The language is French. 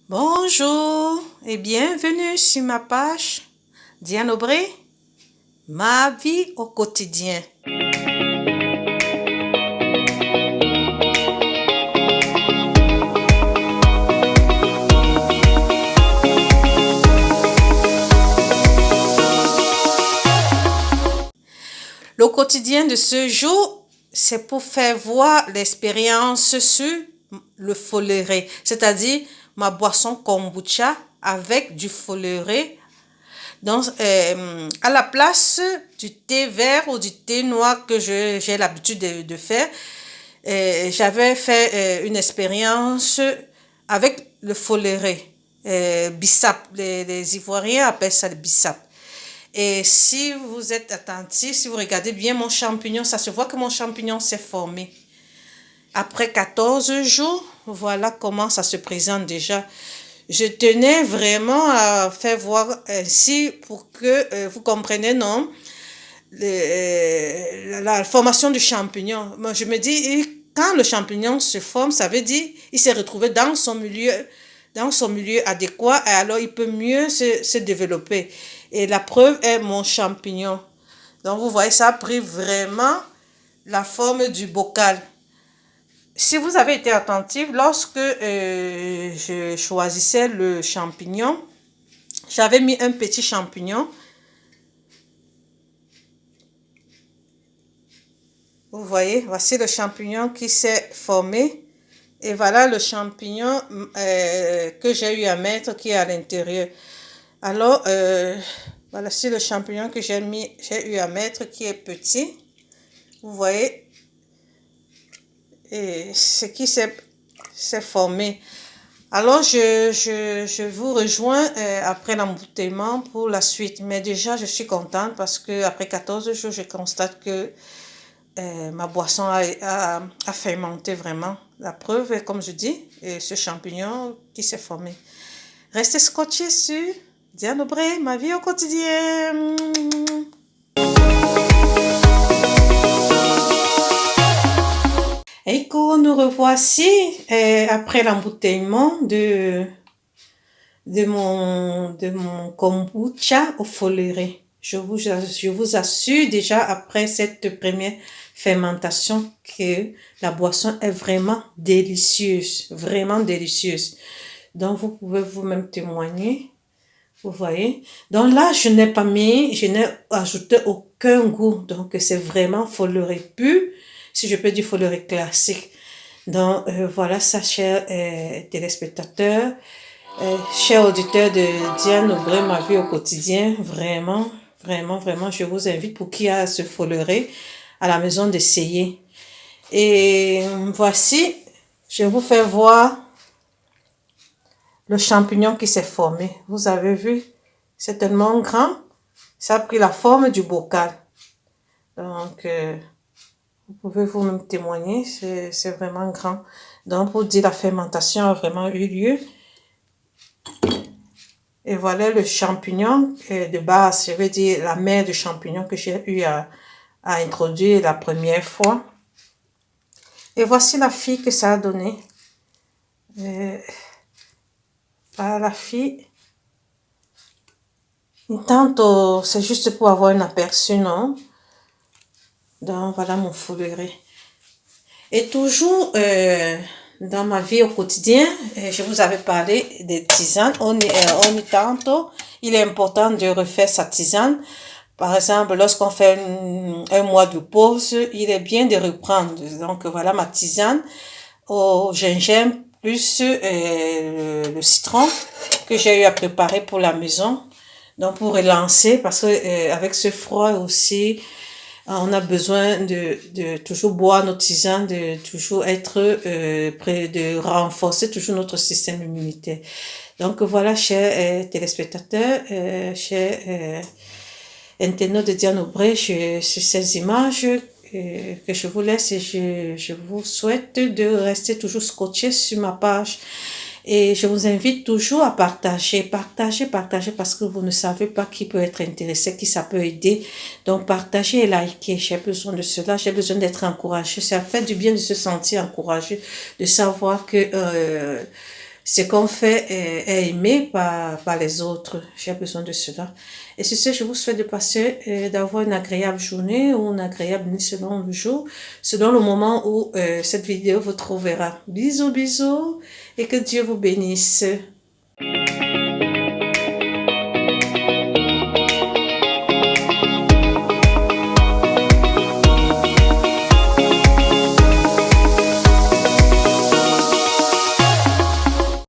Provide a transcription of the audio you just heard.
Bonjour et bienvenue sur ma page Diane Aubray, ma vie au quotidien. Le quotidien de ce jour, c'est pour faire voir l'expérience sur le foléré, c'est-à-dire ma boisson kombucha avec du foléré. Donc, à la place du thé vert ou du thé noir que j'ai l'habitude de faire, j'avais fait une expérience avec le foléré, bissap. Les Ivoiriens appellent ça le bissap. Et si vous êtes attentif, si vous regardez bien mon champignon, ça se voit que mon champignon s'est formé. Après 14 jours, voilà comment ça se présente déjà. Je tenais vraiment à faire voir ainsi pour que vous compreniez, non, la formation du champignon. Moi, je me dis, quand le champignon se forme, ça veut dire il s'est retrouvé dans son milieu adéquat et alors il peut mieux se développer. Et la preuve est mon champignon. Donc vous voyez, ça a pris vraiment la forme du bocal. Si vous avez été attentif, lorsque je choisissais le champignon, j'avais mis un petit champignon. Vous voyez, voici le champignon qui s'est formé. Et voilà le champignon que j'ai eu à mettre qui est à l'intérieur. Alors, voilà, c'est le champignon que j'ai eu à mettre qui est petit. Vous voyez, et ce qui s'est formé. Alors, je vous rejoins après l'embouteillement pour la suite. Mais déjà, je suis contente parce que après 14 jours, je constate que ma boisson a fermenté vraiment. La preuve est, comme je dis, ce champignon qui s'est formé. Restez scotchés sur Diane Aubray, ma vie au quotidien. Et nous revoici après l'embouteillement de mon kombucha au foléré. Je vous assure déjà après cette première fermentation que la boisson est vraiment délicieuse, vraiment délicieuse. Donc vous pouvez vous-même témoigner. Vous voyez? Donc là, je n'ai ajouté aucun goût. Donc c'est vraiment foléré pur, si je peux dire foléré classique. Donc voilà ça, chers téléspectateurs, chers auditeurs de Diane Aubray, ma vie au quotidien. Vraiment, vraiment, vraiment, je vous invite pour qui a ce foléré à la maison d'essayer. Et voici, je vous fais voir le champignon qui s'est formé. Vous avez vu, c'est tellement grand, ça a pris la forme du bocal. Donc, vous pouvez vous-même témoigner, c'est vraiment grand. Donc, pour dire la fermentation a vraiment eu lieu. Et voilà le champignon de base, je veux dire la mère de champignons que j'ai eu à introduire la première fois. Et voici la fille que ça a donné. La fille. Tantôt, c'est juste pour avoir un aperçu, non? Donc, voilà mon foléré. Et toujours dans ma vie au quotidien, je vous avais parlé des tisanes. On y tantôt, il est important de refaire sa tisane. Par exemple, lorsqu'on fait un mois de pause, il est bien de reprendre. Donc, voilà ma tisane au gingembre plus le citron que j'ai eu à préparer pour la maison. Donc, pour relancer, parce que avec ce froid aussi, on a besoin de toujours boire nos tisanes, de toujours être prêt, de renforcer toujours notre système immunitaire. Donc, voilà, chers téléspectateurs, chers internautes de Diane Aubray, sur ces images que je vous laisse et je vous souhaite de rester toujours scotché sur ma page. Et je vous invite toujours à partager parce que vous ne savez pas qui peut être intéressé, qui ça peut aider. Donc, partagez et likez. J'ai besoin de cela. J'ai besoin d'être encouragé. Ça fait du bien de se sentir encouragé, de savoir que ce qu'on fait est aimé par les autres. J'ai besoin de cela. Et sur ce, je vous souhaite de passer, d'avoir une agréable journée ou une agréable nuit selon le jour, selon le moment où cette vidéo vous trouvera. Bisous, bisous et que Dieu vous bénisse.